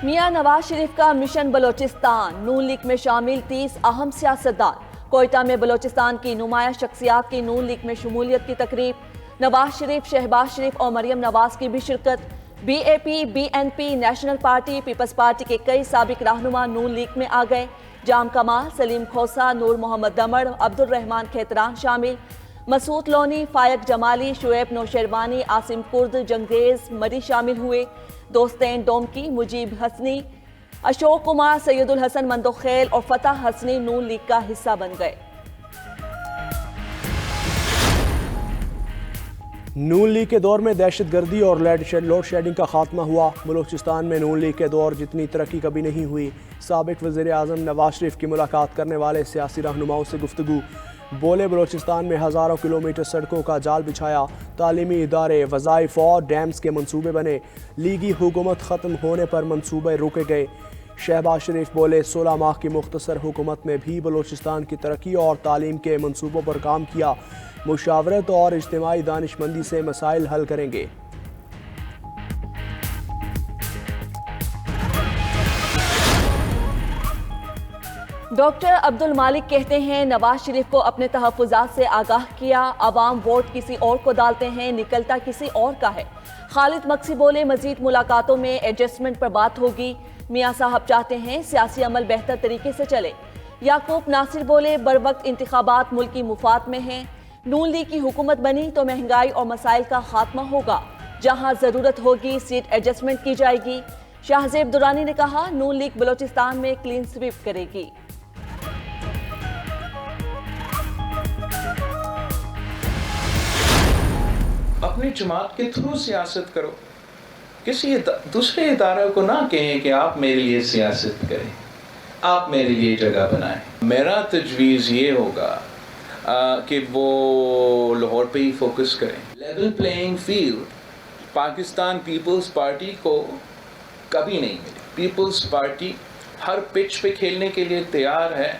میاں نواز شریف کا مشن بلوچستان، نون لیگ میں شامل 30 اہم سیاستدان۔ کوئٹہ میں بلوچستان کی نمایاں شخصیات کی نون لیگ میں شمولیت کی تقریب۔ نواز شریف، شہباز شریف اور مریم نواز کی بھی شرکت۔ B A P, B N P, National Party, Peoples Party کے کئی سابق رہنما نون لیگ میں آ گئے۔ جام کمال، سلیم کھوسہ، نور محمد دمڑ، عبد الرحمان کھیتران شامل۔ مسعود لونی، فائق جمالی، شعیب نوشیروانی، عاصم کرد، جنگریز مری شامل ہوئے۔ دوستین ڈومکی، مجیب حسنی، اشوک کمار، سید الحسن مندوخیل اور فتح حسنی نون لیگ کا حصہ بن گئے۔ نون لیگ کے دور میں دہشت گردی اور لوڈ شیڈنگ کا خاتمہ ہوا۔ بلوچستان میں نون لیگ کے دور جتنی ترقی کبھی نہیں ہوئی۔ سابق وزیر اعظم نواز شریف کی ملاقات کرنے والے سیاسی رہنماؤں سے گفتگو۔ بولے بلوچستان میں ہزاروں کلومیٹر سڑکوں کا جال بچھایا، تعلیمی ادارے، وظائف اور ڈیمز کے منصوبے بنے، لیگی حکومت ختم ہونے پر منصوبے روکے گئے۔ شہباز شریف بولے 16 ماہ کی مختصر حکومت میں بھی بلوچستان کی ترقی اور تعلیم کے منصوبوں پر کام کیا، مشاورت اور اجتماعی دانش مندی سے مسائل حل کریں گے۔ ڈاکٹر عبد المالک کہتے ہیں نواز شریف کو اپنے تحفظات سے آگاہ کیا، عوام ووٹ کسی اور کو ڈالتے ہیں، نکلتا کسی اور کا ہے۔ خالد مکسی بولے مزید ملاقاتوں میں ایڈجسٹمنٹ پر بات ہوگی، میاں صاحب چاہتے ہیں سیاسی عمل بہتر طریقے سے چلے۔ یعقوب ناصر بولے بروقت انتخابات ملکی مفاد میں ہیں، نون لیگ کی حکومت بنی تو مہنگائی اور مسائل کا خاتمہ ہوگا، جہاں ضرورت ہوگی سیٹ ایڈجسٹمنٹ کی جائے گی۔ شاہ زیب درانی نے کہا نون لیگ بلوچستان میں کلین سویپ کرے گی۔ اپنی جماعت کے تھرو سیاست کرو، کسی دوسرے ادارے کو نہ کہیں کہ آپ میرے لیے سیاست کریں، آپ میرے لیے جگہ بنائیں۔ میرا تجویز یہ ہوگا کہ وہ لاہور پہ ہی فوکس کریں۔ Level playing field Pakistan Peoples Party کو کبھی نہیں ملی۔ پیپلز پارٹی ہر پچ پہ کھیلنے کے لیے تیار ہے۔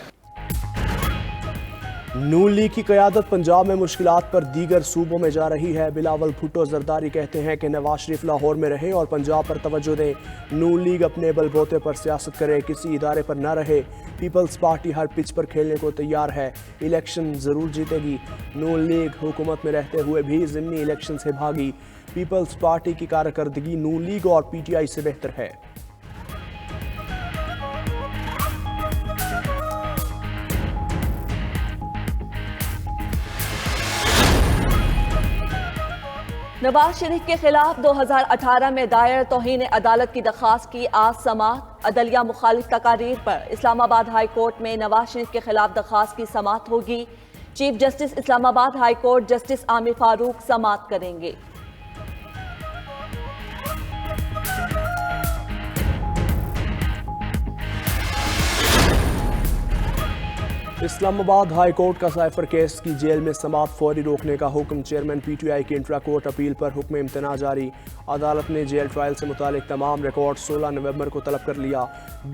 نون لیگ کی قیادت پنجاب میں مشکلات پر دیگر صوبوں میں جا رہی ہے۔ بلاول بھٹو زرداری کہتے ہیں کہ نواز شریف لاہور میں رہے اور پنجاب پر توجہ دیں، نون لیگ اپنے بل بوتے پر سیاست کرے، کسی ادارے پر نہ رہے۔ پیپلز پارٹی ہر پچ پر کھیلنے کو تیار ہے، الیکشن ضرور جیتے گی۔ نون لیگ حکومت میں رہتے ہوئے بھی ضمنی الیکشن سے بھاگی، پیپلز پارٹی کی کارکردگی نون لیگ اور پی ٹی آئی سے بہتر ہے۔ نواز شریف کے خلاف 2018 میں دائر توہین عدالت کی درخواست کی آج سماعت۔ عدلیہ مخالف تقاریر پر اسلام آباد ہائی کورٹ میں نواز شریف کے خلاف درخواست کی سماعت ہوگی۔ چیف جسٹس اسلام آباد ہائی کورٹ جسٹس عامر فاروق سماعت کریں گے۔ اسلام آباد ہائی کورٹ کا سائفر کیس کی جیل میں سماعت فوری روکنے کا حکم۔ چیئرمین پی ٹی آئی کی انٹرا کورٹ اپیل پر حکم امتناع جاری۔ عدالت نے جیل ٹرائل سے متعلق تمام ریکارڈ 16 نومبر کو طلب کر لیا۔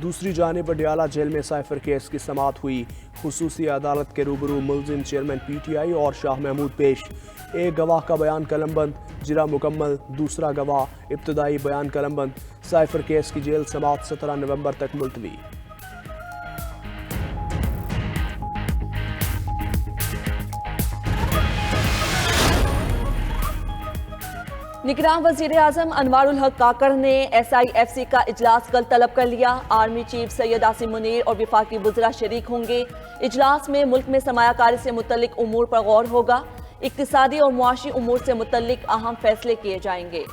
دوسری جانب اڈیالہ جیل میں سائفر کیس کی سماعت ہوئی۔ خصوصی عدالت کے روبرو ملزم چیئرمین پی ٹی آئی اور شاہ محمود پیش۔ ایک گواہ کا بیان قلم بند، جرا مکمل، دوسرا گواہ ابتدائی بیان قلم بند۔ سائفر کیس کی جیل سماعت 17 نومبر تک ملتوی۔ نگراں وزیر اعظم انوار الحق کاکڑ نے ایس آئی ایف سی کا اجلاس کل طلب کر لیا۔ آرمی چیف سید عاصم منیر اور وفاقی وزراء شریک ہوں گے۔ اجلاس میں ملک میں سرمایہ کاری سے متعلق امور پر غور ہوگا، اقتصادی اور معاشی امور سے متعلق اہم فیصلے کیے جائیں گے۔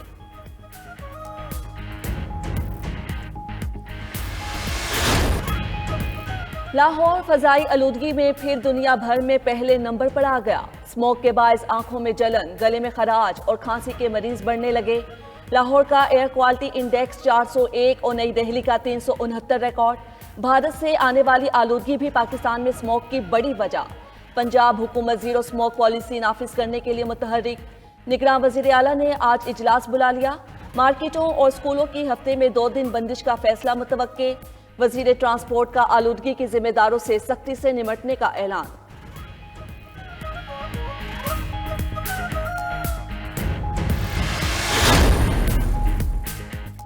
لاہور فضائی آلودگی میں پھر دنیا بھر میں پہلے نمبر پر آ گیا۔ اسموگ کے باعث آنکھوں میں جلن، گلے میں خراش اور کھانسی کے مریض بڑھنے لگے۔ لاہور کا ایئر کوالٹی انڈیکس 401 اور نئی دہلی کا 369 ریکارڈ۔ بھارت سے آنے والی آلودگی بھی پاکستان میں اسموگ کی بڑی وجہ۔ پنجاب حکومت زیرو اسموگ پالیسی نافذ کرنے کے لیے متحرک۔ نگراں وزیر اعلیٰ نے آج اجلاس بلا لیا۔ مارکیٹوں اور اسکولوں کی ہفتے میں 2 دن بندش کا فیصلہ متوقع۔ وزیر ٹرانسپورٹ کا آلودگی کے ذمہ داروں سے سختی سے نمٹنے کا اعلان۔